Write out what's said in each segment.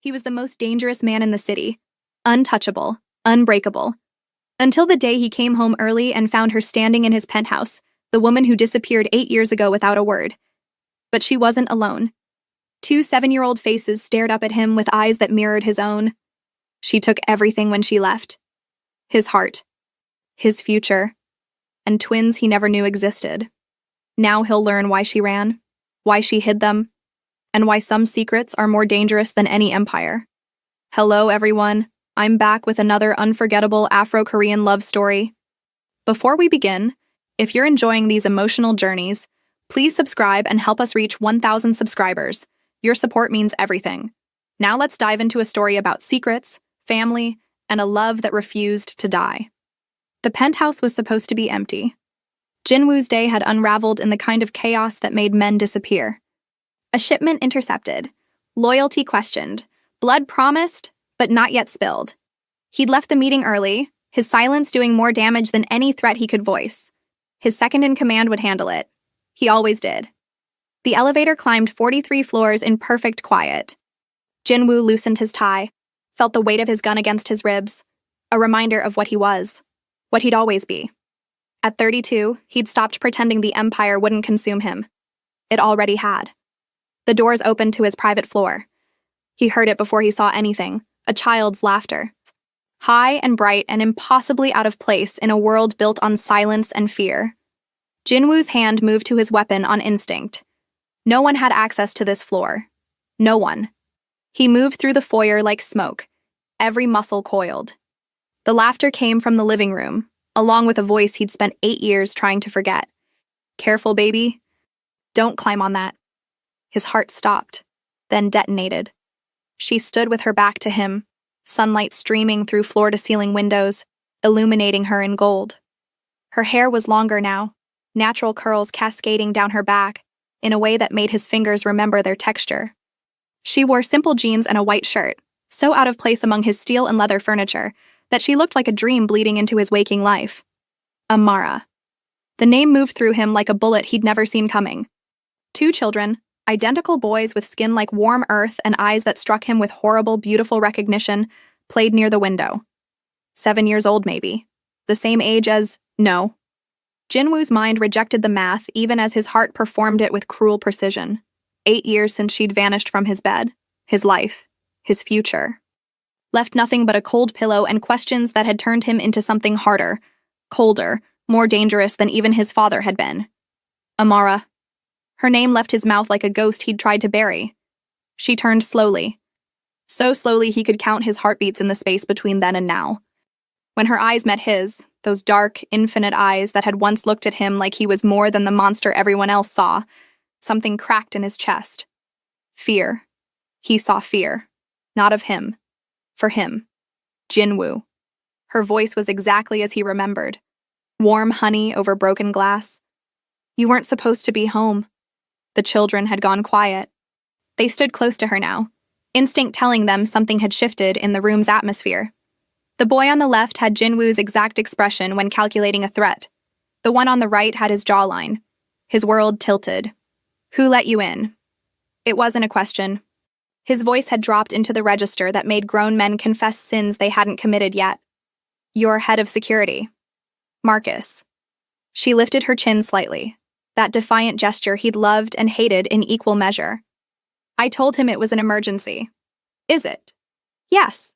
He was the most dangerous man in the city. Untouchable, unbreakable. Until the day he came home early and found her standing in his penthouse, the woman who disappeared 8 years ago without a word. But she wasn't alone. 2 7-year-old faces stared up at him with eyes that mirrored his own. She took everything when she left. His heart. His future. And twins he never knew existed. Now he'll learn why she ran, why she hid them, and why some secrets are more dangerous than any empire. Hello, everyone. I'm back with another unforgettable Afro-Korean love story. Before we begin, if you're enjoying these emotional journeys, please subscribe and help us reach 1,000 subscribers. Your support means everything. Now let's dive into a story about secrets, family, and a love that refused to die. The penthouse was supposed to be empty. Jinwoo's day had unraveled in the kind of chaos that made men disappear. A shipment intercepted, loyalty questioned, blood promised, but not yet spilled. He'd left the meeting early, his silence doing more damage than any threat he could voice. His second-in-command would handle it. He always did. The elevator climbed 43 floors in perfect quiet. Jinwoo loosened his tie, felt the weight of his gun against his ribs, a reminder of what he was, what he'd always be. At 32, he'd stopped pretending the empire wouldn't consume him. It already had. The doors opened to his private floor. He heard it before he saw anything, a child's laughter. High and bright and impossibly out of place in a world built on silence and fear. Jinwoo's hand moved to his weapon on instinct. No one had access to this floor. No one. He moved through the foyer like smoke, every muscle coiled. The laughter came from the living room, along with a voice he'd spent 8 years trying to forget. Careful, baby. Don't climb on that. His heart stopped, then detonated. She stood with her back to him, sunlight streaming through floor-to-ceiling windows, illuminating her in gold. Her hair was longer now, natural curls cascading down her back, in a way that made his fingers remember their texture. She wore simple jeans and a white shirt, so out of place among his steel and leather furniture that she looked like a dream bleeding into his waking life. Amara. The name moved through him like a bullet he'd never seen coming. 2 children, identical boys with skin like warm earth and eyes that struck him with horrible, beautiful recognition, played near the window. 7 years old, maybe. The same age as, no. Jinwoo's mind rejected the math even as his heart performed it with cruel precision. 8 years since she'd vanished from his bed, his life, his future. Left nothing but a cold pillow and questions that had turned him into something harder, colder, more dangerous than even his father had been. Amara. Her name left his mouth like a ghost he'd tried to bury. She turned slowly. So slowly he could count his heartbeats in the space between then and now. When her eyes met his, those dark, infinite eyes that had once looked at him like he was more than the monster everyone else saw, something cracked in his chest. Fear. He saw fear. Not of him. For him. Jinwoo. Her voice was exactly as he remembered. Warm honey over broken glass. You weren't supposed to be home. The children had gone quiet. They stood close to her now, instinct telling them something had shifted in the room's atmosphere. The boy on the left had Jinwoo's exact expression when calculating a threat. The one on the right had his jawline. His world tilted. Who let you in? It wasn't a question. His voice had dropped into the register that made grown men confess sins they hadn't committed yet. You're head of security. Marcus. She lifted her chin slightly, that defiant gesture he'd loved and hated in equal measure. I told him it was an emergency. Is it? Yes.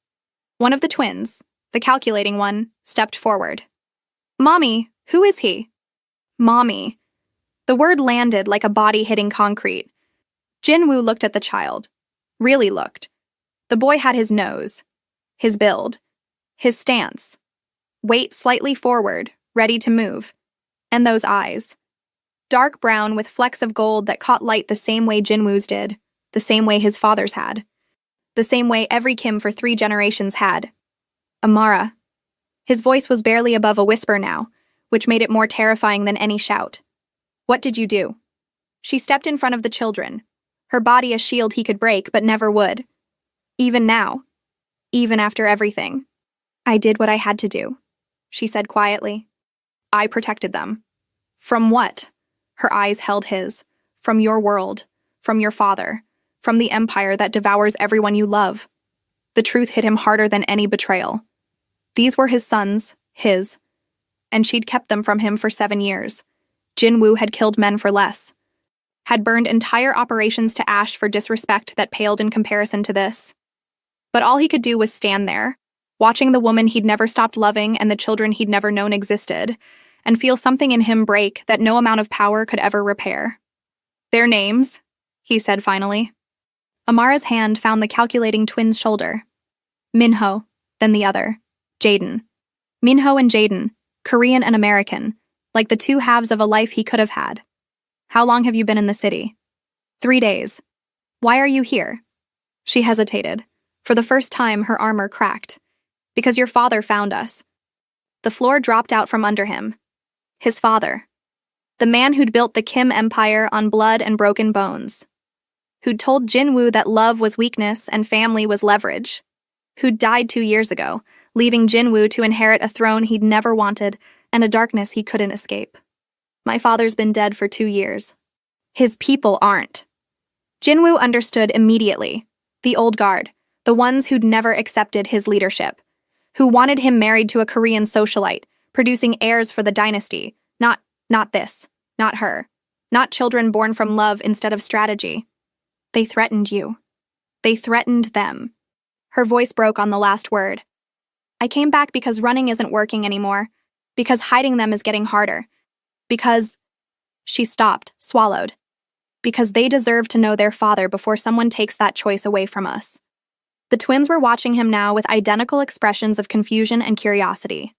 One of the twins, the calculating one, stepped forward. Mommy, who is he? Mommy. The word landed like a body hitting concrete. Jinwoo looked at the child. Really looked. The boy had his nose, his build, his stance, weight slightly forward, ready to move, and those eyes. Dark brown with flecks of gold that caught light the same way Jinwoo's did, the same way his father's had, the same way every Kim for 3 generations had. Amara. His voice was barely above a whisper now, which made it more terrifying than any shout. What did you do? She stepped in front of the children, her body a shield he could break but never would. Even now. Even after everything. I did what I had to do, she said quietly. I protected them. From what? Her eyes held his. From your world. From your father. From the empire that devours everyone you love. The truth hit him harder than any betrayal. These were his sons, his, and she'd kept them from him for 7 years. Jinwoo had killed men for less, had burned entire operations to ash for disrespect that paled in comparison to this. But all he could do was stand there, watching the woman he'd never stopped loving and the children he'd never known existed, and feel something in him break that no amount of power could ever repair. "Their names," he said finally. Amara's hand found the calculating twin's shoulder. Minho, then the other, Jaden. Minho and Jaden, Korean and American, like the two halves of a life he could have had. "How long have you been in the city?" 3 days. "Why are you here?" She hesitated. For the first time, her armor cracked. "Because your father found us." The floor dropped out from under him. His father. The man who'd built the Kim Empire on blood and broken bones. Who'd told Jinwoo that love was weakness and family was leverage. Who'd died 2 years ago, leaving Jinwoo to inherit a throne he'd never wanted and a darkness he couldn't escape. "My father's been dead for 2 years. His people aren't." Jinwoo understood immediately. The old guard, the ones who'd never accepted his leadership, who wanted him married to a Korean socialite, producing heirs for the dynasty, not this, not her, not children born from love instead of strategy. They threatened you. They threatened them. Her voice broke on the last word. "I came back because running isn't working anymore, because hiding them is getting harder, because—" She stopped, swallowed. "Because they deserve to know their father before someone takes that choice away from us." The twins were watching him now with identical expressions of confusion and curiosity.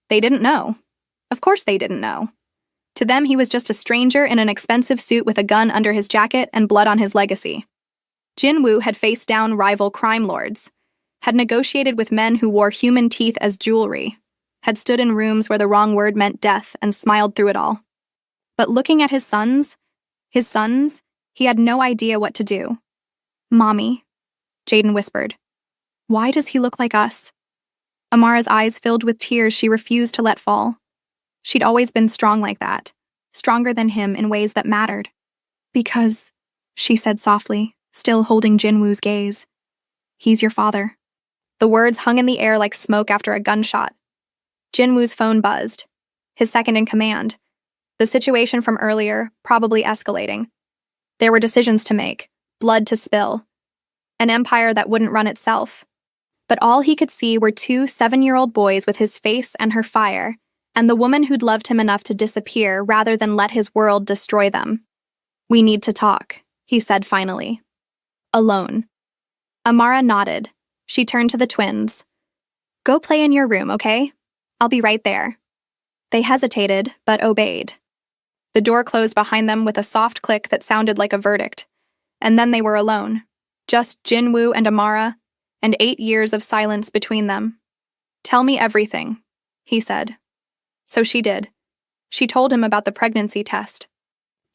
They didn't know. Of course they didn't know. To them, he was just a stranger in an expensive suit with a gun under his jacket and blood on his legacy. Jinwoo had faced down rival crime lords, had negotiated with men who wore human teeth as jewelry, had stood in rooms where the wrong word meant death and smiled through it all. But looking at his sons, he had no idea what to do. "Mommy," Jaden whispered. "Why does he look like us?" Amara's eyes filled with tears she refused to let fall. She'd always been strong like that, stronger than him in ways that mattered. "Because," she said softly, still holding Jinwoo's gaze, "he's your father." The words hung in the air like smoke after a gunshot. Jinwoo's phone buzzed. His second in command. The situation from earlier, probably escalating. There were decisions to make, blood to spill. An empire that wouldn't run itself. But all he could see were 2 7-year-old boys with his face and her fire, and the woman who'd loved him enough to disappear rather than let his world destroy them. "We need to talk," he said finally. "Alone." Amara nodded. She turned to the twins. "Go play in your room, okay? I'll be right there." They hesitated, but obeyed. The door closed behind them with a soft click that sounded like a verdict, and then they were alone. Just Jinwoo and Amara, and 8 years of silence between them. "Tell me everything," he said. So she did. She told him about the pregnancy test.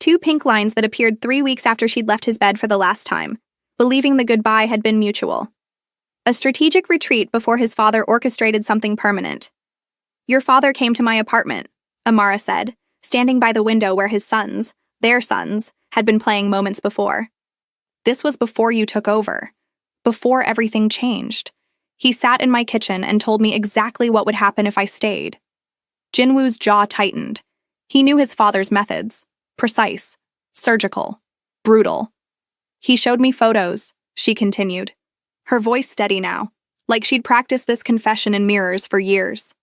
2 pink lines that appeared 3 weeks after she'd left his bed for the last time, believing the goodbye had been mutual. A strategic retreat before his father orchestrated something permanent. "Your father came to my apartment," Amara said, standing by the window where his sons, their sons, had been playing moments before. "This was before you took over. Before everything changed. He sat in my kitchen and told me exactly what would happen if I stayed." Jinwoo's jaw tightened. He knew his father's methods. Precise, surgical, brutal. "He showed me photos," she continued. Her voice steady now, like she'd practiced this confession in mirrors for years.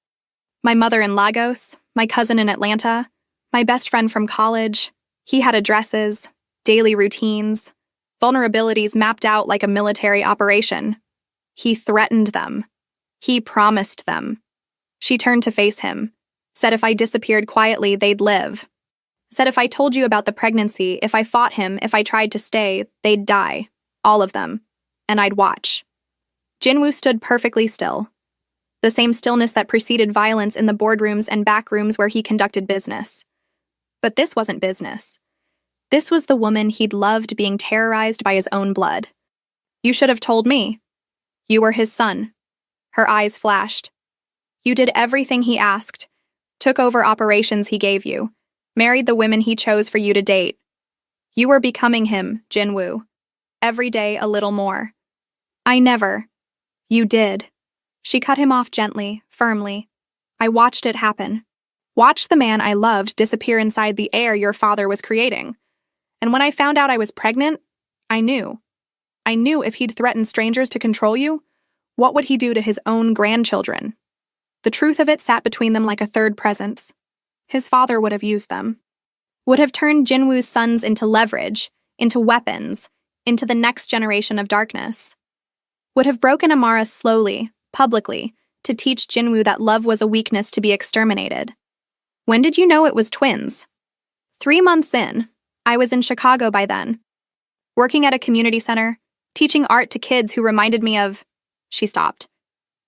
"My mother in Lagos, my cousin in Atlanta, my best friend from college. He had addresses, daily routines, vulnerabilities mapped out like a military operation. He threatened them. He promised them." She turned to face him. Said if I disappeared quietly, they'd live. Said if I told you about the pregnancy, if I fought him, if I tried to stay, they'd die. All of them. And I'd watch. Jinwoo stood perfectly still. The same stillness that preceded violence in the boardrooms and back rooms where he conducted business. But this wasn't business. This was the woman he'd loved being terrorized by his own blood. "You should have told me. You were his son." Her eyes flashed. "You did everything he asked. Took over operations he gave you. Married the women he chose for you to date. You were becoming him, Jinwoo. Every day a little more. I never. You did. She cut him off gently, firmly. I watched it happen. Watched the man I loved disappear inside the heir your father was creating. And when I found out I was pregnant, I knew. I knew if he'd threatened strangers to control you, what would he do to his own grandchildren? The truth of it sat between them like a third presence. His father would have used them. Would have turned Jinwoo's sons into leverage, into weapons, into the next generation of darkness. Would have broken Amara slowly, publicly, to teach Jinwoo that love was a weakness to be exterminated. When did you know it was twins? 3 months in. I was in Chicago by then. Working at a community center, teaching art to kids who reminded me of... She stopped.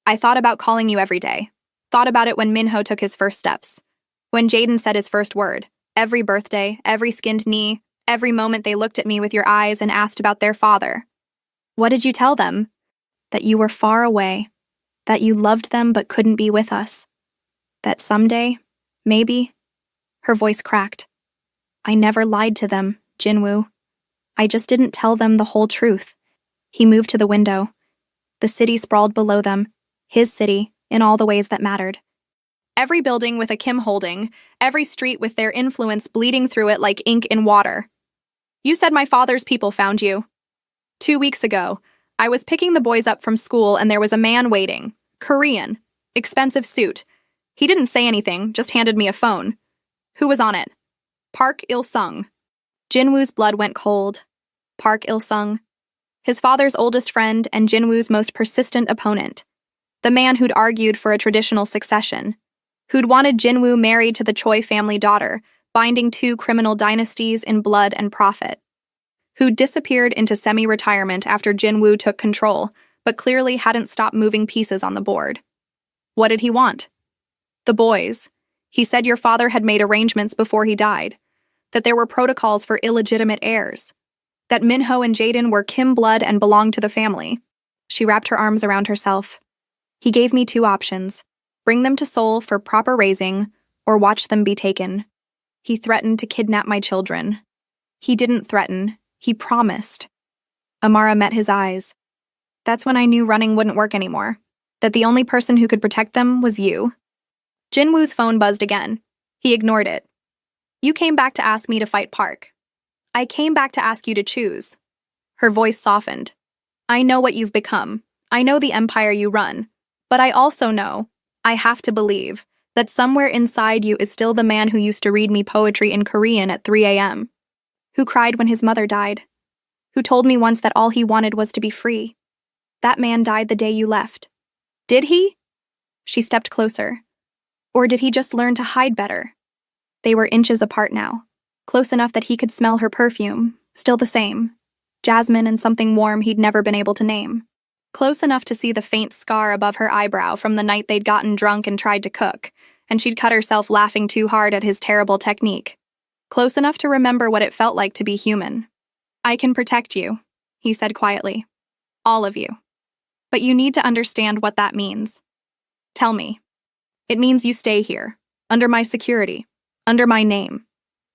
I thought about calling you every day. Thought about it when Minho took his first steps. When Jaden said his first word. Every birthday, every skinned knee, every moment they looked at me with your eyes and asked about their father. What did you tell them? That you were far away. That you loved them but couldn't be with us. That someday, maybe... Her voice cracked. I never lied to them, Jinwoo. I just didn't tell them the whole truth. He moved to the window. The city sprawled below them. His city, in all the ways that mattered. Every building with a Kim holding, every street with their influence bleeding through it like ink in water. You said my father's people found you. 2 weeks ago, I was picking the boys up from school and there was a man waiting. Korean. Expensive suit. He didn't say anything, just handed me a phone. Who was on it? Park Il-sung. Jinwoo's blood went cold. Park Il-sung. His father's oldest friend and Jinwoo's most persistent opponent. The man who'd argued for a traditional succession. Who'd wanted Jinwoo married to the Choi family daughter, binding 2 criminal dynasties in blood and profit. Who'd disappeared into semi-retirement after Jinwoo took control, but clearly hadn't stopped moving pieces on the board. What did he want? The boys. He said your father had made arrangements before he died. That there were protocols for illegitimate heirs. That Minho and Jaden were Kim blood and belonged to the family. She wrapped her arms around herself. He gave me 2 options. Bring them to Seoul for proper raising, or watch them be taken. He threatened to kidnap my children. He didn't threaten. He promised. Amara met his eyes. That's when I knew running wouldn't work anymore. That the only person who could protect them was you. Jinwoo's phone buzzed again. He ignored it. You came back to ask me to fight Park. I came back to ask you to choose. Her voice softened. I know what you've become. I know the empire you run. But I also know, I have to believe, that somewhere inside you is still the man who used to read me poetry in Korean at 3 a.m. Who cried when his mother died. Who told me once that all he wanted was to be free. That man died the day you left. Did he? She stepped closer. Or did he just learn to hide better? They were inches apart now, close enough that he could smell her perfume, still the same. Jasmine and something warm he'd never been able to name. Close enough to see the faint scar above her eyebrow from the night they'd gotten drunk and tried to cook, and she'd cut herself laughing too hard at his terrible technique. Close enough to remember what it felt like to be human. I can protect you, he said quietly. All of you. But you need to understand what that means. Tell me. It means you stay here, under my security, under my name.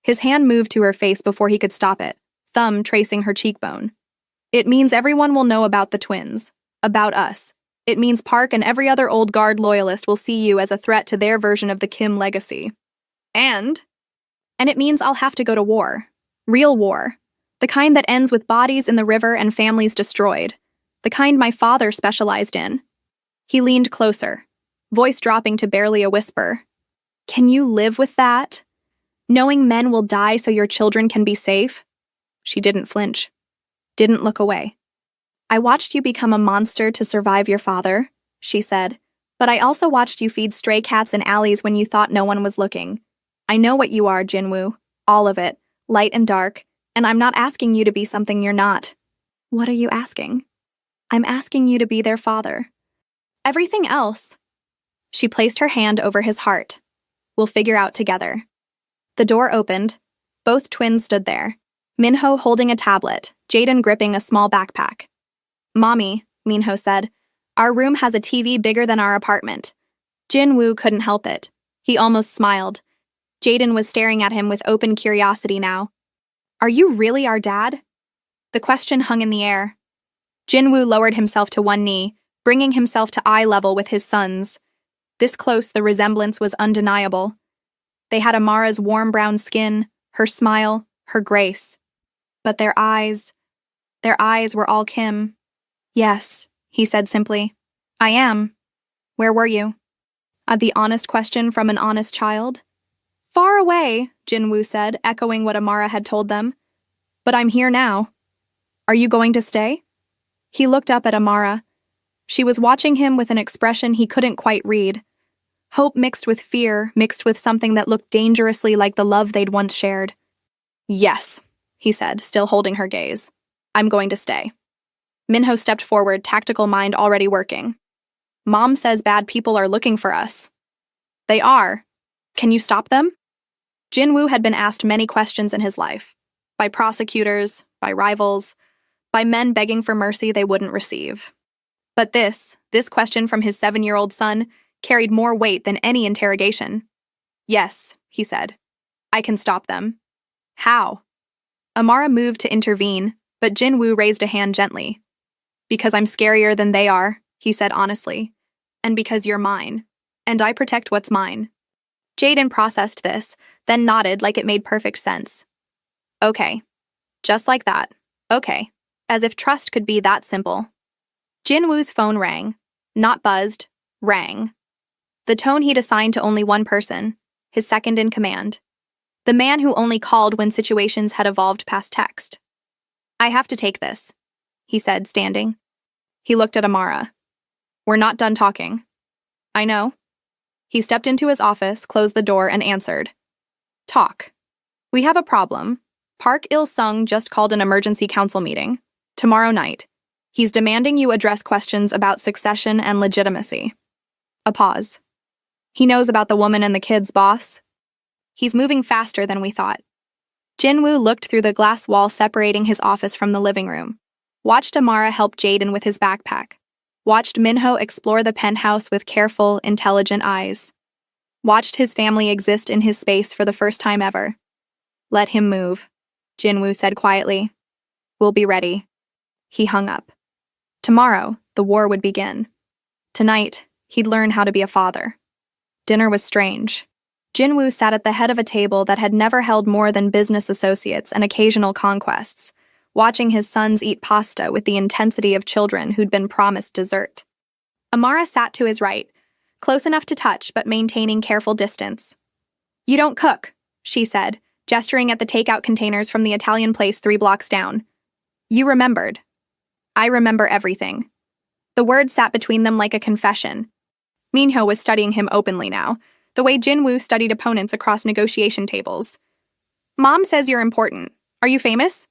His hand moved to her face before he could stop it, thumb tracing her cheekbone. It means everyone will know about the twins, about us. It means Park and every other old guard loyalist will see you as a threat to their version of the Kim legacy. And it means I'll have to go to war. Real war. The kind that ends with bodies in the river and families destroyed. The kind my father specialized in. He leaned closer, voice dropping to barely a whisper. Can you live with that? Knowing men will die so your children can be safe? She didn't flinch. Didn't look away. I watched you become a monster to survive your father, she said, but I also watched you feed stray cats in alleys when you thought no one was looking. I know what you are, Jinwoo. All of it, light and dark, and I'm not asking you to be something you're not. What are you asking? I'm asking you to be their father. Everything else. She placed her hand over his heart. We'll figure out together. The door opened. Both twins stood there. Minho holding a tablet, Jaden gripping a small backpack. Mommy, Minho said, our room has a TV bigger than our apartment. Jinwoo couldn't help it. He almost smiled. Jaden was staring at him with open curiosity now. Are you really our dad? The question hung in the air. Jinwoo lowered himself to one knee, bringing himself to eye level with his sons. This close, the resemblance was undeniable. They had Amara's warm brown skin, her smile, her grace. But their eyes were all Kim. "Yes," he said simply. "I am. Where were you?" The honest question from an honest child. "Far away," Jinwoo said, echoing what Amara had told them. "But I'm here now. Are you going to stay?" He looked up at Amara. She was watching him with an expression he couldn't quite read. Hope mixed with fear, mixed with something that looked dangerously like the love they'd once shared. "Yes," he said, still holding her gaze. "I'm going to stay." Minho stepped forward, tactical mind already working. "Mom says bad people are looking for us." "They are. Can you stop them?" Jinwoo had been asked many questions in his life. By prosecutors, by rivals, by men begging for mercy they wouldn't receive. But this question from his 7-year-old son carried more weight than any interrogation. "Yes," he said. "I can stop them." "How?" Amara moved to intervene, but Jinwoo raised a hand gently. "Because I'm scarier than they are," he said honestly. "And because you're mine. And I protect what's mine." Jaden processed this, then nodded like it made perfect sense. "Okay." Just like that. "Okay." As if trust could be that simple. Jinwoo's phone rang. Not buzzed. Rang. The tone he'd assigned to only one person, his second in command. The man who only called when situations had evolved past text. "I have to take this," he said, standing. He looked at Amara. "We're not done talking." "I know." He stepped into his office, closed the door, and answered. "Talk. We have a problem. Park Il-sung just called an emergency council meeting. Tomorrow night. He's demanding you address questions about succession and legitimacy." A pause. "He knows about the woman and the kids, boss. He's moving faster than we thought." Jinwoo looked through the glass wall separating his office from the living room. Watched Amara help Jaden with his backpack. Watched Minho explore the penthouse with careful, intelligent eyes. Watched his family exist in his space for the first time ever. "Let him move," Jinwoo said quietly. "We'll be ready." He hung up. Tomorrow, the war would begin. Tonight, he'd learn how to be a father. Dinner was strange. Jinwoo sat at the head of a table that had never held more than business associates and occasional conquests, watching his sons eat pasta with the intensity of children who'd been promised dessert. Amara sat to his right, close enough to touch but maintaining careful distance. "You don't cook," she said, gesturing at the takeout containers from the Italian place 3 blocks down. "You remembered." "I remember everything." The word sat between them like a confession. Minho was studying him openly now, the way Jinwoo studied opponents across negotiation tables. "Mom says you're important. Are you famous?"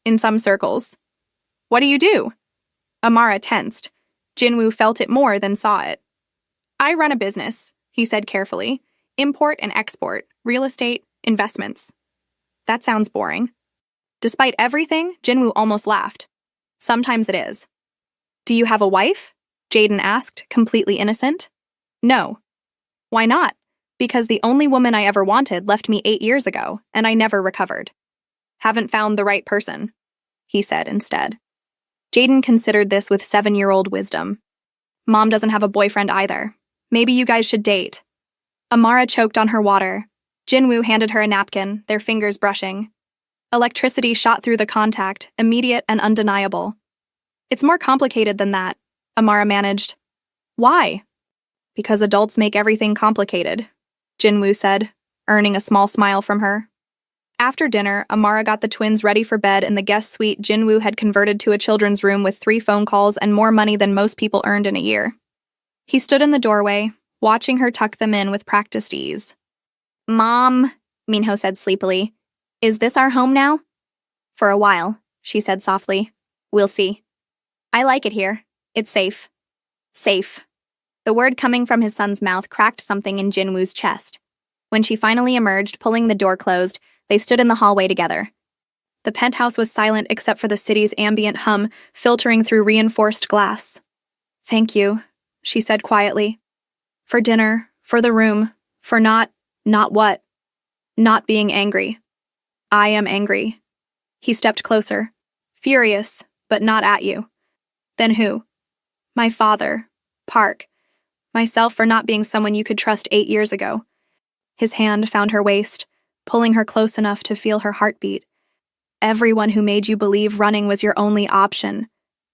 "In some circles." "What do you do?" Amara tensed. Jinwoo felt it more than saw it. "I run a business," he said carefully. "Import and export, real estate, investments." "That sounds boring." Despite everything, Jinwoo almost laughed. "Sometimes it is." "Do you have a wife?" Jaden asked, completely innocent. "No." "Why not?" "Because the only woman I ever wanted left me 8 years ago, and I never recovered." "Haven't found the right person," he said instead. Jaden considered this with 7-year-old wisdom. "Mom doesn't have a boyfriend either. Maybe you guys should date." Amara choked on her water. Jinwoo handed her a napkin, their fingers brushing. Electricity shot through the contact, immediate and undeniable. "It's more complicated than that," Amara managed. "Why?" "Because adults make everything complicated," Jinwoo said, earning a small smile from her. After dinner, Amara got the twins ready for bed in the guest suite Jinwoo had converted to a children's room with 3 phone calls and more money than most people earned in a year. He stood in the doorway, watching her tuck them in with practiced ease. "Mom," Minho said sleepily, "is this our home now?" "For a while," she said softly. "We'll see." "I like it here. It's safe." "Safe." The word coming from his son's mouth cracked something in Jinwoo's chest. When she finally emerged, pulling the door closed, they stood in the hallway together. The penthouse was silent except for the city's ambient hum filtering through reinforced glass. "Thank you," she said quietly. "For dinner, for the room, for not what? Not being angry. I am angry." He stepped closer. "Furious, but not at you." "Then who?" My father, Park, myself for not being someone you could trust 8 years ago. His hand found her waist, pulling her close enough to feel her heartbeat. Everyone who made you believe running was your only option.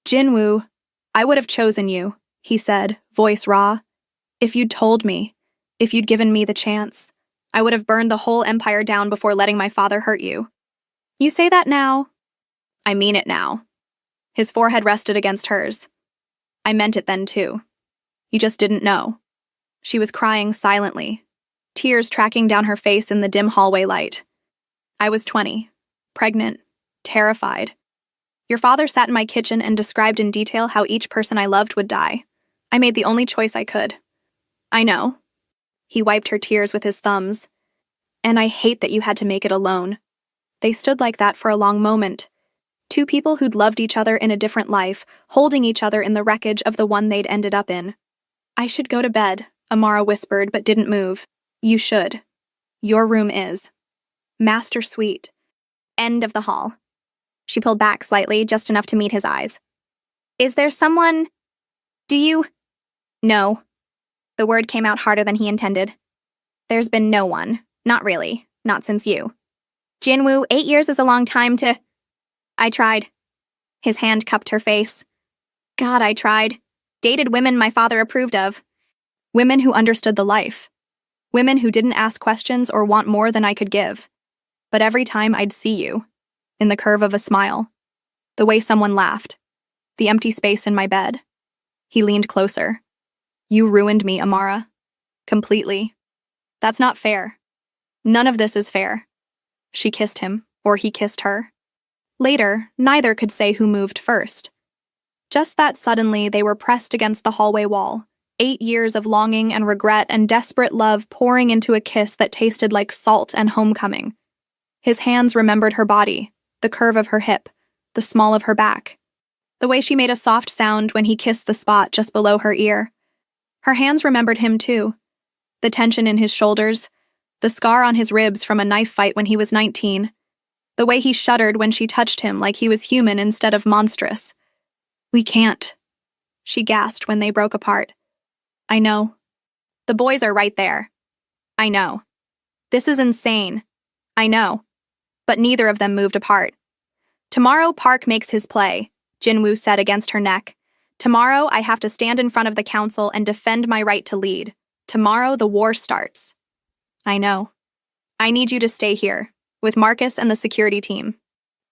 Jinwoo, I would have chosen you, he said, voice raw. If you'd told me, if you'd given me the chance, I would have burned the whole empire down before letting my father hurt you. You say that now? I mean it now. His forehead rested against hers. I meant it then too. You just didn't know. She was crying silently, tears tracking down her face in the dim hallway light. I was 20, pregnant, terrified. Your father sat in my kitchen and described in detail how each person I loved would die. I made the only choice I could. I know. He wiped her tears with his thumbs. And I hate that you had to make it alone. They stood like that for a long moment. Two people who'd loved each other in a different life, holding each other in the wreckage of the one they'd ended up in. I should go to bed, Amara whispered but didn't move. You should. Your room is. Master Suite. End of the hall. She pulled back slightly, just enough to meet his eyes. Is there someone? Do you? No. The word came out harder than he intended. There's been no one. Not really. Not since you. Jinwoo, 8 years is a long time to... I tried. His hand cupped her face. God, I tried. Dated women my father approved of. Women who understood the life. Women who didn't ask questions or want more than I could give. But every time I'd see you, in the curve of a smile, the way someone laughed, the empty space in my bed. He leaned closer. You ruined me, Amara. Completely. That's not fair. None of this is fair. She kissed him, or he kissed her. Later, neither could say who moved first. Just that suddenly they were pressed against the hallway wall, 8 years of longing and regret and desperate love pouring into a kiss that tasted like salt and homecoming. His hands remembered her body, the curve of her hip, the small of her back, the way she made a soft sound when he kissed the spot just below her ear. Her hands remembered him too, the tension in his shoulders, the scar on his ribs from a knife fight when he was 19, the way he shuddered when she touched him like he was human instead of monstrous. We can't, she gasped when they broke apart. I know. The boys are right there. I know. This is insane. I know. But neither of them moved apart. Tomorrow Park makes his play, Jinwoo said against her neck. Tomorrow I have to stand in front of the council and defend my right to lead. Tomorrow the war starts. I know. I need you to stay here, with Marcus and the security team.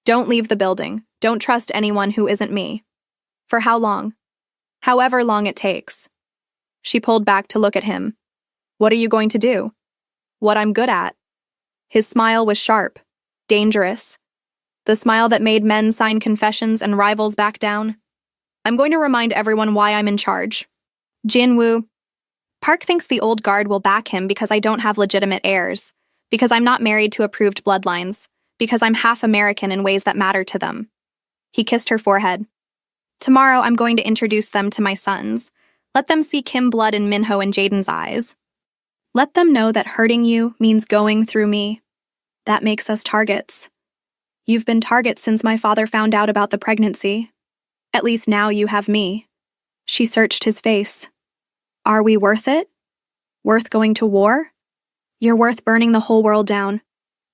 Don't leave the building. Don't trust anyone who isn't me. For how long? However long it takes. She pulled back to look at him. What are you going to do? What I'm good at. His smile was sharp, dangerous. The smile that made men sign confessions and rivals back down. I'm going to remind everyone why I'm in charge. Jinwoo. Park thinks the old guard will back him because I don't have legitimate heirs, because I'm not married to approved bloodlines, because I'm half American in ways that matter to them. He kissed her forehead. Tomorrow I'm going to introduce them to my sons. Let them see Kim blood in Minho and Jaden's eyes. Let them know that hurting you means going through me. That makes us targets. You've been targets since my father found out about the pregnancy. At least now you have me. She searched his face. Are we worth it? Worth going to war? You're worth burning the whole world down.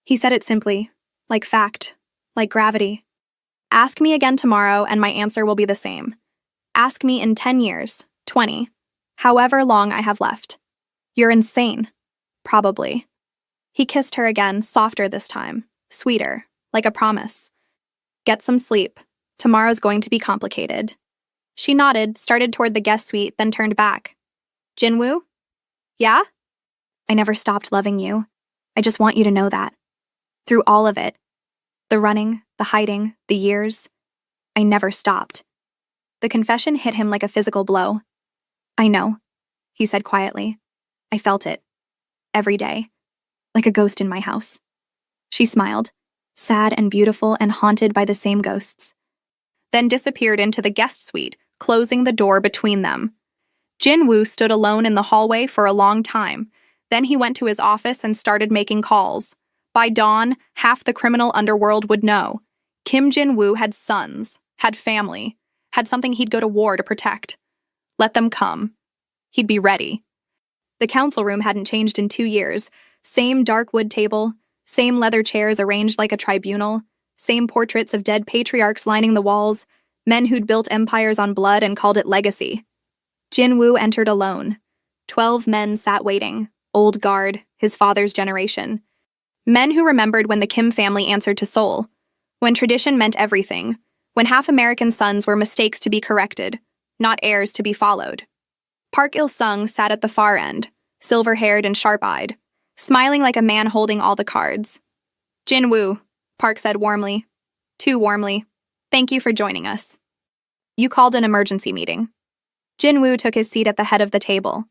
He said it simply, like fact, like gravity. Ask me again tomorrow and my answer will be the same. Ask me in 10 years, 20, however long I have left. You're insane. Probably. He kissed her again, softer this time, sweeter, like a promise. Get some sleep. Tomorrow's going to be complicated. She nodded, started toward the guest suite, then turned back. Jinwoo? Yeah? I never stopped loving you. I just want you to know that. Through all of it. The running, the hiding, the years. I never stopped. The confession hit him like a physical blow. I know, he said quietly. I felt it. Every day. Like a ghost in my house. She smiled, sad and beautiful and haunted by the same ghosts. Then disappeared into the guest suite, closing the door between them. Jinwoo stood alone in the hallway for a long time. Then he went to his office and started making calls. By dawn, half the criminal underworld would know. Kim Jinwoo had sons, had family, had something he'd go to war to protect. Let them come. He'd be ready. The council room hadn't changed in 2 years. Same dark wood table, same leather chairs arranged like a tribunal, same portraits of dead patriarchs lining the walls, men who'd built empires on blood and called it legacy. Jinwoo entered alone. 12 men sat waiting, old guard, his father's generation. Men who remembered when the Kim family answered to Seoul, when tradition meant everything, when half-American sons were mistakes to be corrected, not heirs to be followed. Park Il-sung sat at the far end, silver-haired and sharp-eyed, smiling like a man holding all the cards. "Jinwoo," Park said warmly. Too warmly. "Thank you for joining us. You called an emergency meeting." Jinwoo took his seat at the head of the table,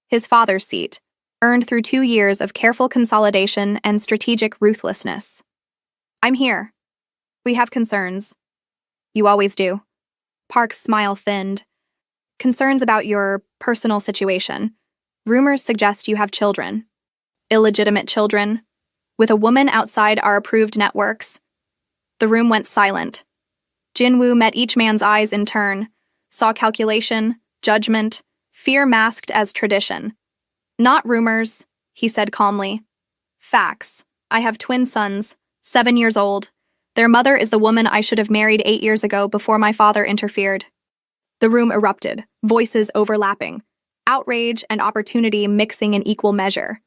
his father's seat, earned through 2 years of careful consolidation and strategic ruthlessness. "I'm here. We have concerns." "You always do." Park's smile thinned. "Concerns about your personal situation. Rumors suggest you have children. Illegitimate children. With a woman outside our approved networks." The room went silent. Jinwoo met each man's eyes in turn, saw calculation, judgment, fear masked as tradition. "Not rumors," he said calmly. "Facts. I have twin sons, 7 years old. Their mother is the woman I should have married 8 years ago before my father interfered." The room erupted, voices overlapping, outrage and opportunity mixing in equal measure.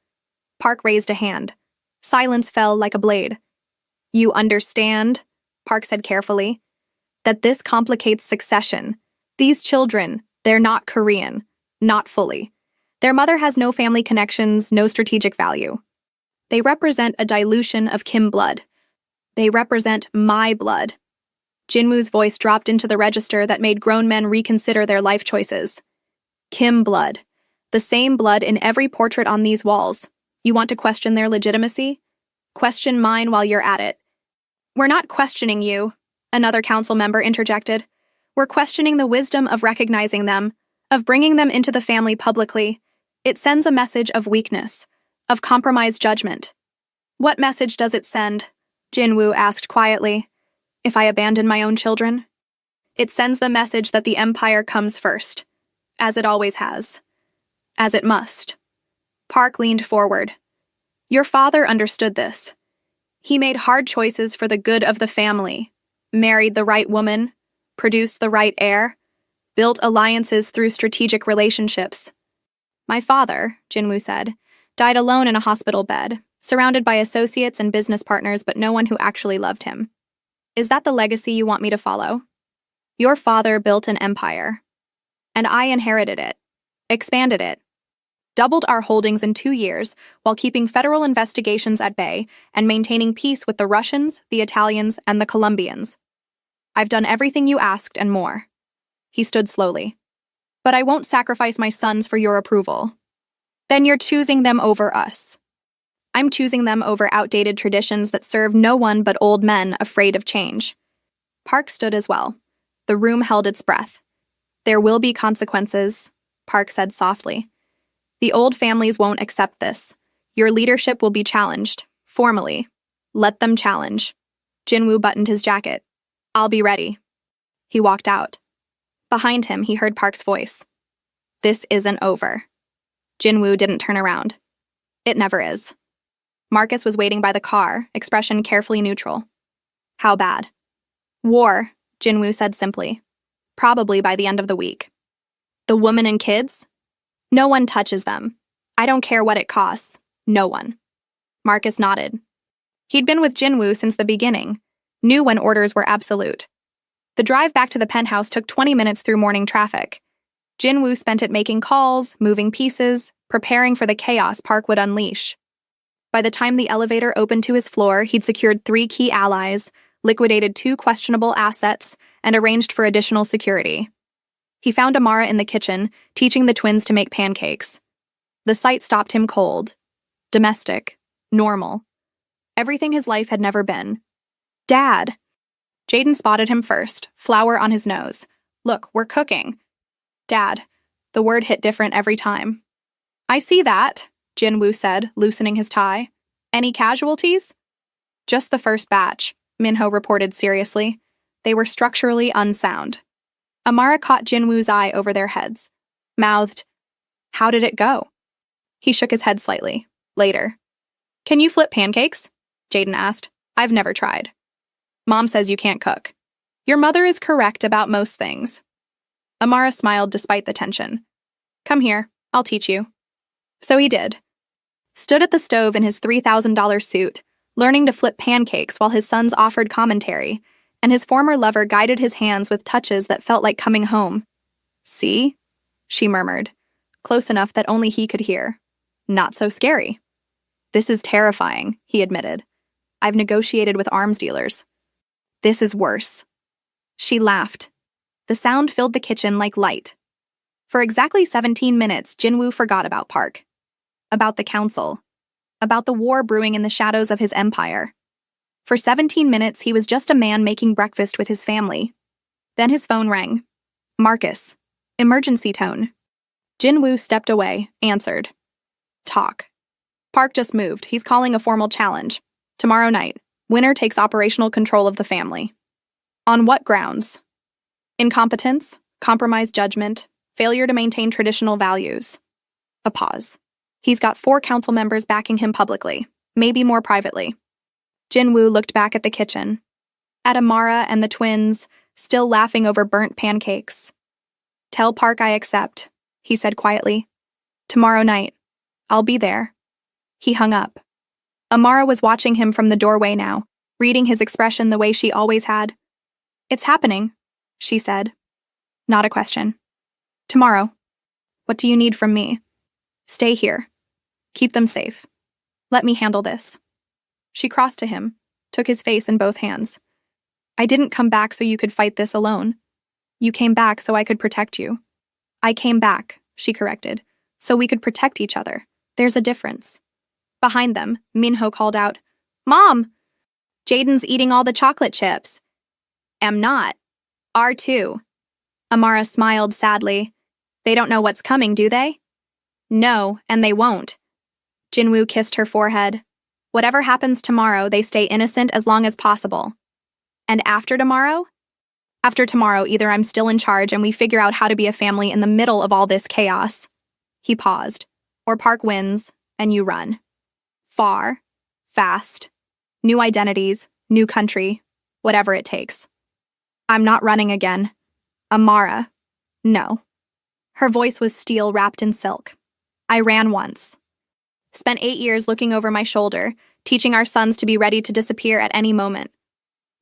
Park raised a hand. Silence fell like a blade. "You understand," Park said carefully, "that this complicates succession. These children, they're not Korean, not fully. Their mother has no family connections, no strategic value. They represent a dilution of Kim blood. They represent my blood." Jinwoo's voice dropped into the register that made grown men reconsider their life choices. "Kim blood. The same blood in every portrait on these walls. You want to question their legitimacy? Question mine while you're at it." "We're not questioning you," another council member interjected. "We're questioning the wisdom of recognizing them, of bringing them into the family publicly. It sends a message of weakness, of compromised judgment." "What message does it send?" Jinwoo asked quietly. "If I abandon my own children?" "It sends the message that the empire comes first, as it always has, as it must." Park leaned forward. "Your father understood this. He made hard choices for the good of the family, married the right woman, produced the right heir, built alliances through strategic relationships." "My father," Jinwoo said, "died alone in a hospital bed, surrounded by associates and business partners but no one who actually loved him. Is that the legacy you want me to follow? Your father built an empire, and I inherited it, expanded it, doubled our holdings in 2 years while keeping federal investigations at bay and maintaining peace with the Russians, the Italians, and the Colombians. I've done everything you asked and more." He stood slowly. "But I won't sacrifice my sons for your approval." "Then you're choosing them over us." "I'm choosing them over outdated traditions that serve no one but old men afraid of change." Park stood as well. The room held its breath. "There will be consequences," Park said softly. "The old families won't accept this. Your leadership will be challenged, formally. Let them challenge." Jinwoo buttoned his jacket. "I'll be ready." He walked out. Behind him, he heard Park's voice. "This isn't over." Jinwoo didn't turn around. It never is. Marcus was waiting by the car, expression carefully neutral. "How bad?" "War," Jinwoo said simply. "Probably by the end of the week." "The woman and kids?" "No one touches them. I don't care what it costs. No one." Marcus nodded. He'd been with Jinwoo since the beginning, knew when orders were absolute. The drive back to the penthouse took 20 minutes through morning traffic. Jinwoo spent it making calls, moving pieces, preparing for the chaos Park would unleash. By the time the elevator opened to his floor, he'd secured 3 key allies, liquidated 2 questionable assets, and arranged for additional security. He found Amara in the kitchen, teaching the twins to make pancakes. The sight stopped him cold. Domestic. Normal. Everything his life had never been. "Dad!" Jaden spotted him first, flour on his nose. "Look, we're cooking." "Dad." The word hit different every time. "I see that," Jinwoo said, loosening his tie. "Any casualties?" "Just the first batch," Minho reported seriously. They were structurally unsound. Amara caught Jinwoo's eye over their heads. mouthed, "How did it go?" He shook his head slightly. Later. "Can you flip pancakes?" Jaden asked. "I've never tried." "Mom says you can't cook." "Your mother is correct about most things." Amara smiled despite the tension. "Come here, I'll teach you." So he did. Stood at the stove in his $3,000 suit, learning to flip pancakes while his sons offered commentary, and his former lover guided his hands with touches that felt like coming home. "See?" she murmured, close enough that only he could hear. "Not so scary." "This is terrifying," he admitted. "I've negotiated with arms dealers." "This is worse." She laughed. The sound filled the kitchen like light. For exactly 17 minutes, Jinwoo forgot about Park. About the council. About the war brewing in the shadows of his empire. For 17 minutes, he was just a man making breakfast with his family. Then his phone rang. Marcus. Emergency tone. Jinwoo stepped away, answered. "Talk." "Park just moved. He's calling a formal challenge. Tomorrow night. Winner takes operational control of the family." "On what grounds?" "Incompetence, compromised judgment, failure to maintain traditional values." A pause. "He's got 4 council members backing him publicly, maybe more privately." Jinwoo looked back at the kitchen. At Amara and the twins, still laughing over burnt pancakes. "Tell Park I accept," he said quietly. "Tomorrow night. I'll be there." He hung up. Amara was watching him from the doorway now, reading his expression the way she always had. "It's happening," she said. Not a question. "Tomorrow. What do you need from me?" "Stay here. Keep them safe. Let me handle this." She crossed to him, took his face in both hands. "I didn't come back so you could fight this alone. You came back so I could protect you." "I came back," she corrected, "so we could protect each other. There's a difference." Behind them, Minho called out, "Mom! Jaden's eating all the chocolate chips." "Am not. Are too." Amara smiled sadly. "They don't know what's coming, do they?" "No, and they won't." Jinwoo kissed her forehead. "Whatever happens tomorrow, they stay innocent as long as possible." "And after tomorrow?" "After tomorrow, either I'm still in charge and we figure out how to be a family in the middle of all this chaos." He paused. "Or Park wins, and you run. Far. Fast. New identities, new country, whatever it takes." "I'm not running again." "Amara. No." Her voice was steel wrapped in silk. "I ran once. Spent 8 years looking over my shoulder, teaching our sons to be ready to disappear at any moment.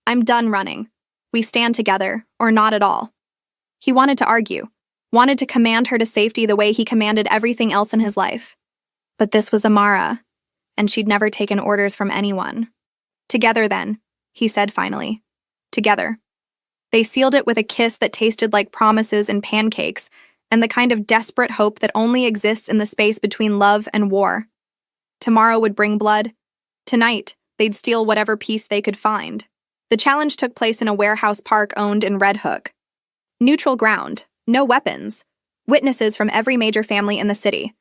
I'm done running. We stand together, or not at all." He wanted to argue, wanted to command her to safety the way he commanded everything else in his life. But this was Amara, and she'd never taken orders from anyone. "Together then," he said finally. "Together." They sealed it with a kiss that tasted like promises and pancakes, and the kind of desperate hope that only exists in the space between love and war. Tomorrow would bring blood. Tonight, they'd steal whatever peace they could find. The challenge took place in a warehouse Park owned in Red Hook. Neutral ground, no weapons, witnesses from every major family in the city.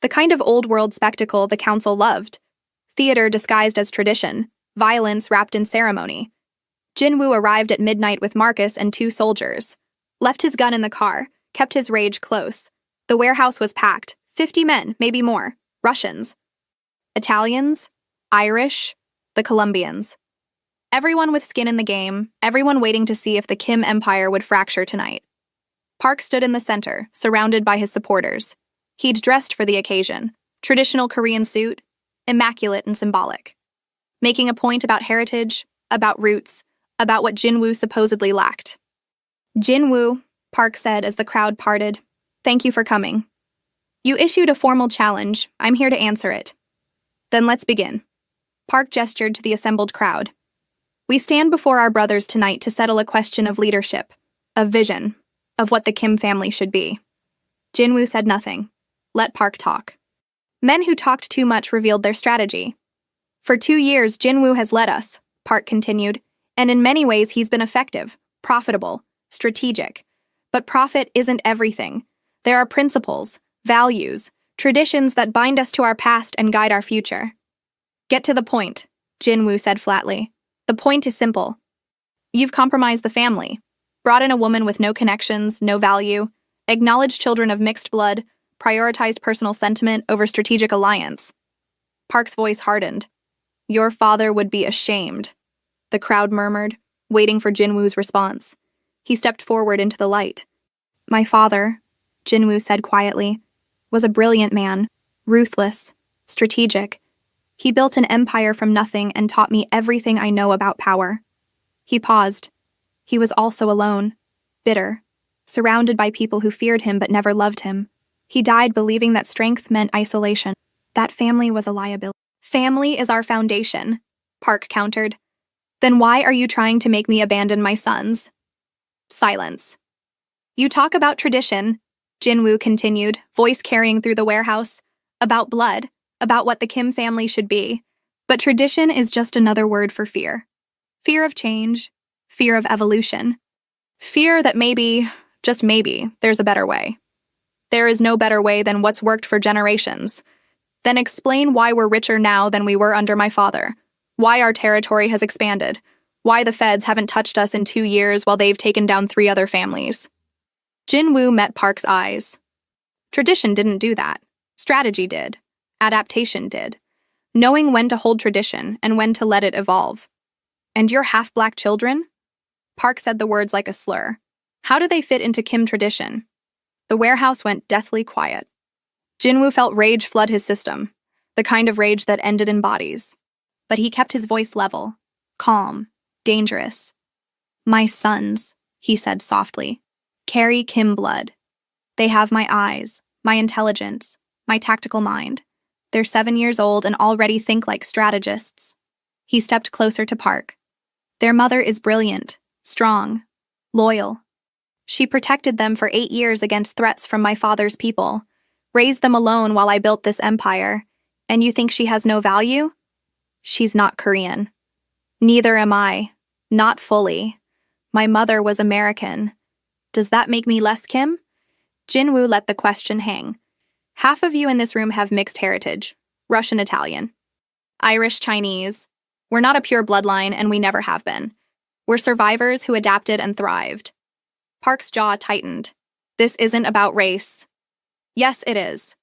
The kind of old-world spectacle the council loved. Theater disguised as tradition, violence wrapped in ceremony. Jinwoo arrived at midnight with Marcus and 2 soldiers. Left his gun in the car, kept his rage close. The warehouse was packed, 50 men, maybe more. Russians. Italians. Irish. The Colombians. Everyone with skin in the game, everyone waiting to see if the Kim Empire would fracture tonight. Park stood in the center, surrounded by his supporters. He'd dressed for the occasion. Traditional Korean suit, immaculate and symbolic. Making a point about heritage, about roots, about what Jinwoo supposedly lacked. "Jinwoo," Park said as the crowd parted, "thank you for coming. You issued a formal challenge. I'm here to answer it." "Then let's begin." Park gestured to the assembled crowd. "We stand before our brothers tonight to settle a question of leadership, of vision, of what the Kim family should be." Jinwoo said nothing. Let Park talk. Men who talked too much revealed their strategy. "For 2 years, Jinwoo has led us," Park continued, "and in many ways he's been effective, profitable, strategic. But profit isn't everything. There are principles, values, traditions that bind us to our past and guide our future." "Get to the point," Jinwoo said flatly. "The point is simple. You've compromised the family, brought in a woman with no connections, no value, Acknowledge children of mixed blood, prioritized personal sentiment over strategic alliance. Park's voice hardened. Your father would be ashamed, the crowd murmured, waiting for Jinwoo's response. He stepped forward into the light. My father, Jinwoo said quietly, was a brilliant man, ruthless, strategic. He built an empire from nothing and taught me everything I know about power. He paused. He was also alone, bitter, surrounded by people who feared him but never loved him. He died believing that strength meant isolation. That family was a liability. Family is our foundation, Park countered. Then why are you trying to make me abandon my sons? Silence. You talk about tradition, Jinwoo continued, voice carrying through the warehouse, about blood, about what the Kim family should be. But tradition is just another word for fear. Fear of change, fear of evolution. Fear that maybe, just maybe, there's a better way. There is no better way than what's worked for generations. Then explain why we're richer now than we were under my father. Why our territory has expanded. Why the feds haven't touched us in 2 years while they've taken down 3 other families. Jinwoo met Park's eyes. Tradition didn't do that. Strategy did. Adaptation did. Knowing when to hold tradition and when to let it evolve. And your half-black children? Park said the words like a slur. How do they fit into Kim tradition? The warehouse went deathly quiet. Jinwoo felt rage flood his system, the kind of rage that ended in bodies. But he kept his voice level, calm, dangerous. My sons, he said softly, carry Kim blood. They have my eyes, my intelligence, my tactical mind. They're 7 years old and already think like strategists. He stepped closer to Park. Their mother is brilliant, strong, loyal. She protected them for 8 years against threats from my father's people, raised them alone while I built this empire. And you think she has no value? She's not Korean. Neither am I. Not fully. My mother was American. Does that make me less Kim? Jinwoo let the question hang. Half of you in this room have mixed heritage. Russian Italian. Irish Chinese. We're not a pure bloodline and we never have been. We're survivors who adapted and thrived. Park's jaw tightened. This isn't about race. Yes, it is.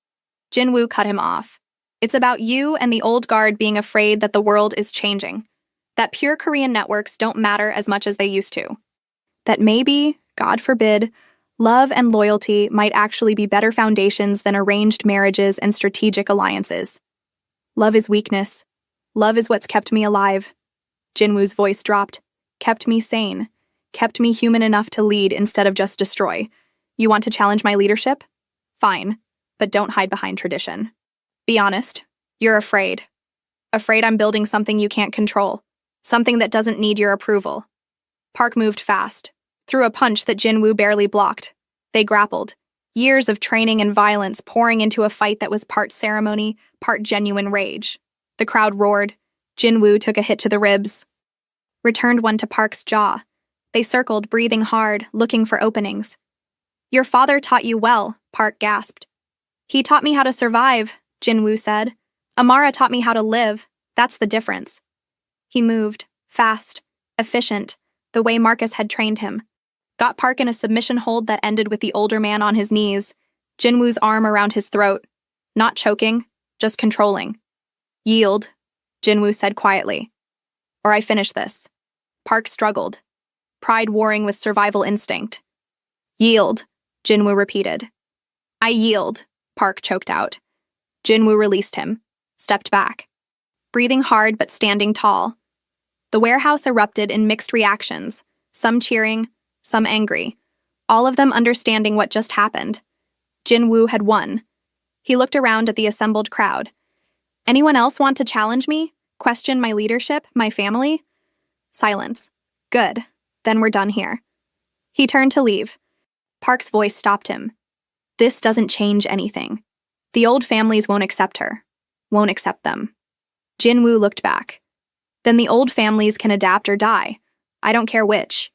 Jinwoo cut him off. It's about you and the old guard being afraid that the world is changing. That pure Korean networks don't matter as much as they used to. That maybe, God forbid, love and loyalty might actually be better foundations than arranged marriages and strategic alliances. Love is weakness. Love is what's kept me alive. Jinwoo's voice dropped. Kept me sane. Kept me human enough to lead instead of just destroy. You want to challenge my leadership? Fine, but don't hide behind tradition. Be honest. You're afraid. Afraid I'm building something you can't control. Something that doesn't need your approval. Park moved fast, threw a punch that Jinwoo barely blocked. They grappled. Years of training and violence pouring into a fight that was part ceremony, part genuine rage. The crowd roared. Jinwoo took a hit to the ribs. Returned one to Park's jaw. They circled, breathing hard, looking for openings. Your father taught you well, Park gasped. He taught me how to survive, Jinwoo said. Amara taught me how to live. That's the difference. He moved, fast, efficient, the way Marcus had trained him. Got Park in a submission hold that ended with the older man on his knees, Jinwoo's arm around his throat. Not choking, just controlling. Yield, Jinwoo said quietly. Or I finish this. Park struggled, pride warring with survival instinct. Yield, Jinwoo repeated. I yield, Park choked out. Jinwoo released him, stepped back, breathing hard but standing tall. The warehouse erupted in mixed reactions, some cheering, some angry, all of them understanding what just happened. Jinwoo had won. He looked around at the assembled crowd. Anyone else want to challenge me? Question my leadership, my family? Silence. Good. Then we're done here. He turned to leave. Park's voice stopped him. This doesn't change anything. The old families won't accept her. Won't accept them. Jinwoo looked back. Then the old families can adapt or die. I don't care which.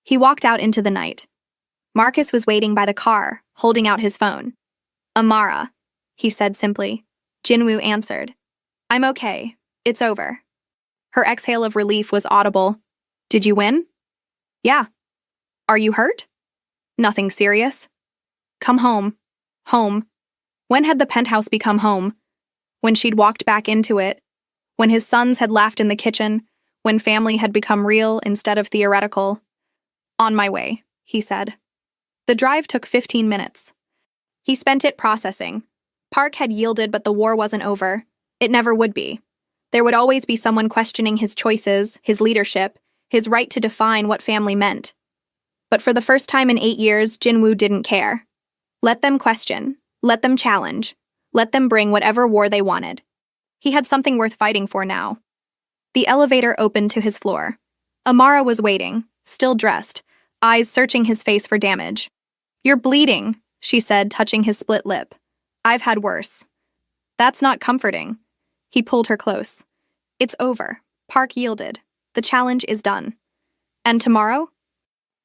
He walked out into the night. Marcus was waiting by the car, holding out his phone. Amara, he said simply. Jinwoo answered. I'm okay. It's over. Her exhale of relief was audible. Did you win? Yeah. Are you hurt? Nothing serious. Come home. Home. When had the penthouse become home? When she'd walked back into it? When his sons had laughed in the kitchen? When family had become real instead of theoretical? On my way, he said. The drive took 15 minutes. He spent it processing. Park had yielded, but the war wasn't over. It never would be. There would always be someone questioning his choices, his leadership, his right to define what family meant. But for the first time in 8 years, Jinwoo didn't care. Let them question. Let them challenge. Let them bring whatever war they wanted. He had something worth fighting for now. The elevator opened to his floor. Amara was waiting, still dressed, eyes searching his face for damage. "You're bleeding," she said, touching his split lip. "I've had worse." "That's not comforting." He pulled her close. "It's over." Park yielded. "The challenge is done." "And tomorrow?"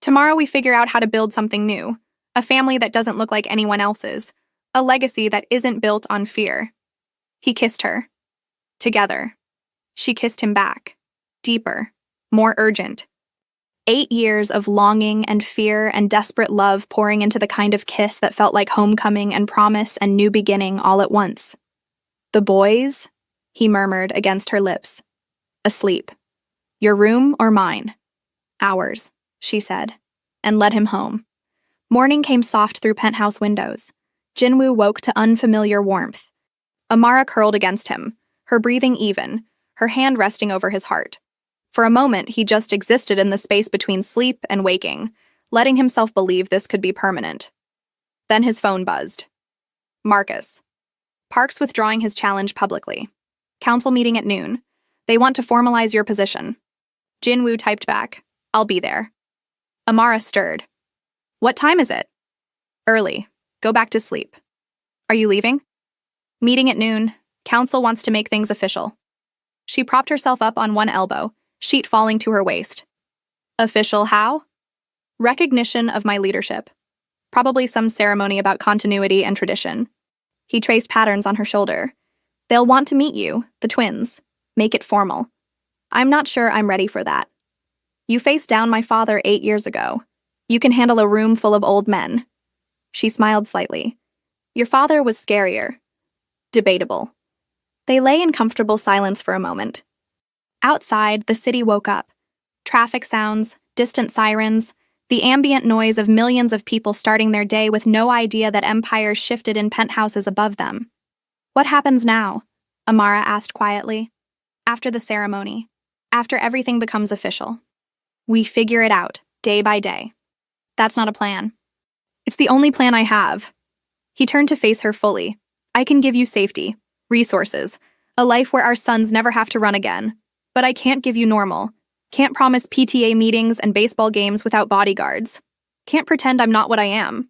"Tomorrow we figure out how to build something new. A family that doesn't look like anyone else's. A legacy that isn't built on fear." He kissed her. Together. She kissed him back. Deeper. More urgent. 8 years of longing and fear and desperate love pouring into the kind of kiss that felt like homecoming and promise and new beginning all at once. "The boys?" he murmured against her lips. "Asleep. Your room or mine?" "Ours," she said, and led him home. Morning came soft through penthouse windows. Jinwoo woke to unfamiliar warmth. Amara curled against him, her breathing even, her hand resting over his heart. For a moment, he just existed in the space between sleep and waking, letting himself believe this could be permanent. Then his phone buzzed. Marcus. Park's withdrawing his challenge publicly. Council meeting at noon. They want to formalize your position. Jinwoo typed back, "I'll be there." Amara stirred. "What time is it?" "Early. Go back to sleep." "Are you leaving?" "Meeting at noon. Council wants to make things official." She propped herself up on one elbow, sheet falling to her waist. "Official how?" "Recognition of my leadership. Probably some ceremony about continuity and tradition." He traced patterns on her shoulder. "They'll want to meet you, the twins. Make it formal." "I'm not sure I'm ready for that." "You faced down my father 8 years ago. You can handle a room full of old men." She smiled slightly. "Your father was scarier." "Debatable." They lay in comfortable silence for a moment. Outside, the city woke up. Traffic sounds, distant sirens, the ambient noise of millions of people starting their day with no idea that empires shifted in penthouses above them. "What happens now?" Amara asked quietly. "After the ceremony. After everything becomes official. We figure it out, day by day." "That's not a plan." "It's the only plan I have." He turned to face her fully. "I can give you safety, resources, a life where our sons never have to run again. But I can't give you normal. Can't promise PTA meetings and baseball games without bodyguards. Can't pretend I'm not what I am."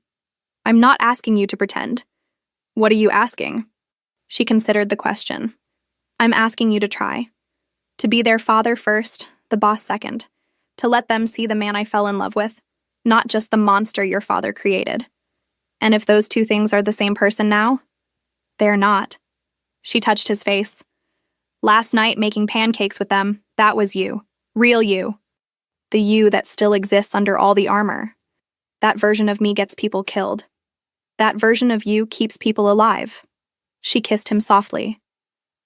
"I'm not asking you to pretend." "What are you asking?" She considered the question. "I'm asking you to try. To be their father first, the boss second. To let them see the man I fell in love with, not just the monster your father created. And if those two things are the same person now, they're not." She touched his face. "Last night making pancakes with them, that was you. Real you. The you that still exists under all the armor. That version of me gets people killed. That version of you keeps people alive." She kissed him softly.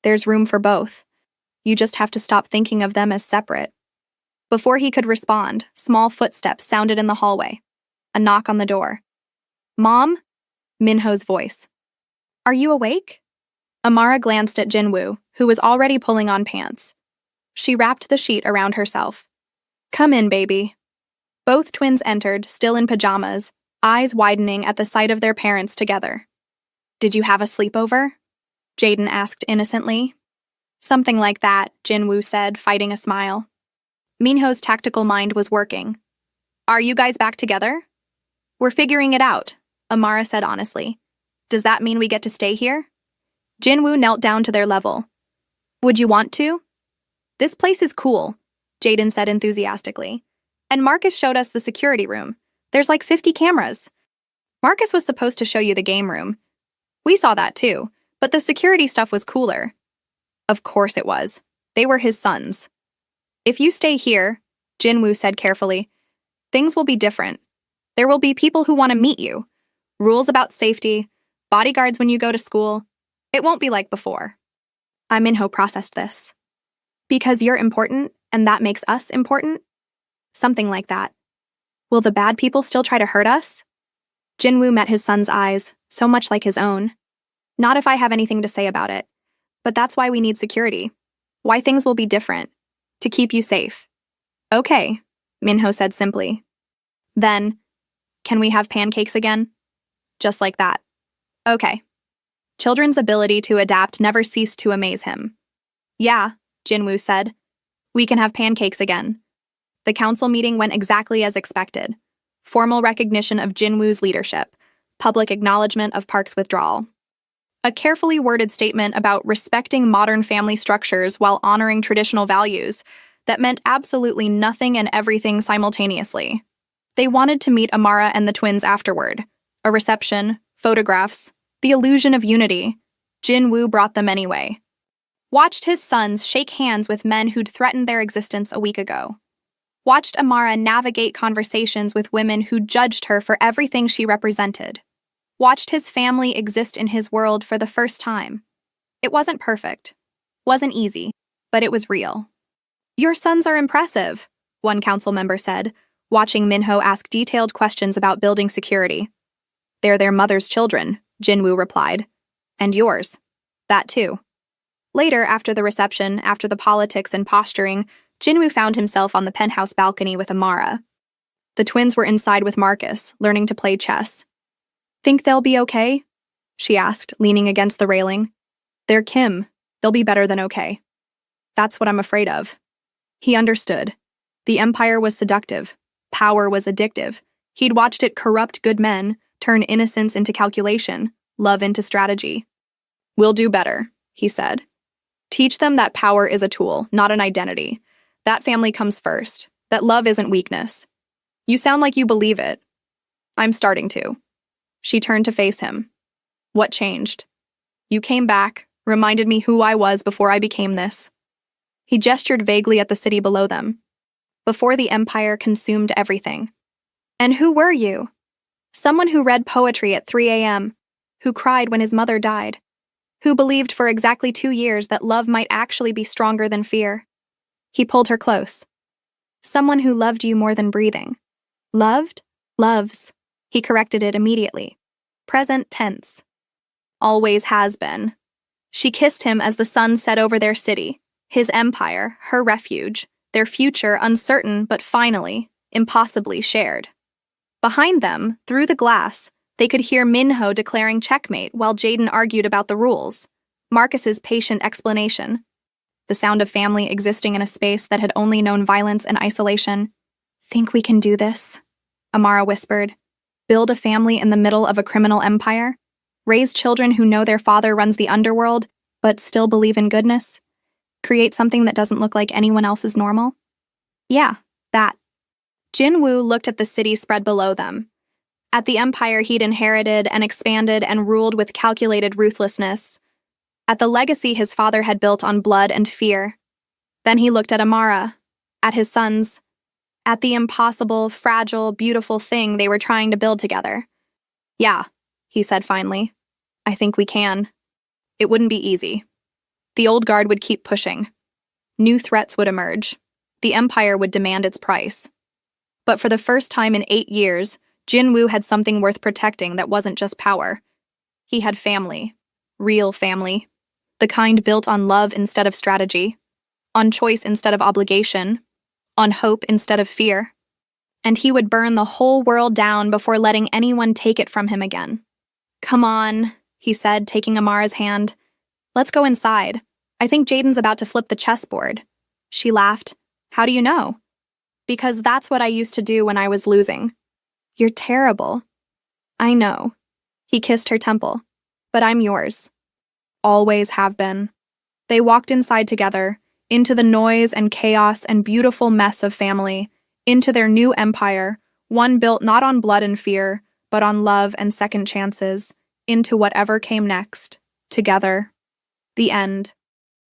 "There's room for both. You just have to stop thinking of them as separate." Before he could respond, small footsteps sounded in the hallway. A knock on the door. "Mom?" Minho's voice. "Are you awake?" Amara glanced at Jinwoo, who was already pulling on pants. She wrapped the sheet around herself. "Come in, baby." Both twins entered, still in pajamas, eyes widening at the sight of their parents together. "Did you have a sleepover?" Jaden asked innocently. "Something like that," Jinwoo said, fighting a smile. Minho's tactical mind was working. "Are you guys back together?" "We're figuring it out," Amara said honestly. "Does that mean we get to stay here?" Jinwoo knelt down to their level. "Would you want to?" "This place is cool," Jaden said enthusiastically. "And Marcus showed us the security room. There's like 50 cameras. Marcus was supposed to show you the game room. We saw that too, but the security stuff was cooler." "Of course it was. They were his sons." "If you stay here," Jinwoo said carefully, "things will be different. There will be people who want to meet you. Rules about safety, bodyguards when you go to school. It won't be like before. Minho processed this. Because you're important, and that makes us important? Something like that. Will the bad people still try to hurt us? Jinwoo met his son's eyes, so much like his own. Not if I have anything to say about it. But that's why we need security. Why things will be different. To keep you safe. Okay, Minho said simply. Then, can we have pancakes again? Just like that. Okay. Children's ability to adapt never ceased to amaze him. Yeah, Jinwoo said. We can have pancakes again. The council meeting went exactly as expected. Formal recognition of Jinwoo's leadership. Public acknowledgement of Park's withdrawal. A carefully worded statement about respecting modern family structures while honoring traditional values that meant absolutely nothing and everything simultaneously. They wanted to meet Amara and the twins afterward. A reception, photographs, the illusion of unity. Jinwoo brought them anyway. Watched his sons shake hands with men who'd threatened their existence a week ago. Watched Amara navigate conversations with women who judged her for everything she represented. Watched his family exist in his world for the first time. It wasn't perfect, wasn't easy, but it was real. Your sons are impressive, one council member said, watching Minho ask detailed questions about building security. They're their mother's children, Jinwoo replied. And yours. That too. Later, after the reception, after the politics and posturing, Jinwoo found himself on the penthouse balcony with Amara. The twins were inside with Marcus, learning to play chess. Think they'll be okay? She asked, leaning against the railing. They're Kim. They'll be better than okay. That's what I'm afraid of. He understood. The empire was seductive. Power was addictive. He'd watched it corrupt good men, turn innocence into calculation, love into strategy. We'll do better, he said. Teach them that power is a tool, not an identity. That family comes first. That love isn't weakness. You sound like you believe it. I'm starting to. She turned to face him. What changed? You came back, reminded me who I was before I became this. He gestured vaguely at the city below them. Before the empire consumed everything. And who were you? Someone who read poetry at 3 a.m., who cried when his mother died, who believed for exactly 2 years that love might actually be stronger than fear. He pulled her close. Someone who loved you more than breathing. Loved? Loves. He corrected it immediately. Present tense. Always has been. She kissed him as the sun set over their city, his empire, her refuge, their future uncertain but finally, impossibly shared. Behind them, through the glass, they could hear Minho declaring checkmate while Jaden argued about the rules. Marcus's patient explanation. The sound of family existing in a space that had only known violence and isolation. Think we can do this? Amara whispered. Build a family in the middle of a criminal empire? Raise children who know their father runs the underworld, but still believe in goodness? Create something that doesn't look like anyone else's normal? Yeah, that. Jinwoo looked at the city spread below them. At the empire he'd inherited and expanded and ruled with calculated ruthlessness. At the legacy his father had built on blood and fear. Then he looked at Amara, at his sons, at the impossible, fragile, beautiful thing they were trying to build together. Yeah, he said finally. I think we can. It wouldn't be easy. The old guard would keep pushing. New threats would emerge. The empire would demand its price. But for the first time in 8 years, Jinwoo had something worth protecting that wasn't just power. He had family. Real family. The kind built on love instead of strategy. On choice instead of obligation. On hope instead of fear. And he would burn the whole world down before letting anyone take it from him again. Come on, he said, taking Amara's hand. Let's go inside. I think Jaden's about to flip the chessboard. She laughed. How do you know? Because that's what I used to do when I was losing. You're terrible. I know. He kissed her temple. But I'm yours. Always have been. They walked inside together, into the noise and chaos and beautiful mess of family, into their new empire, one built not on blood and fear, but on love and second chances, into whatever came next, together. The end.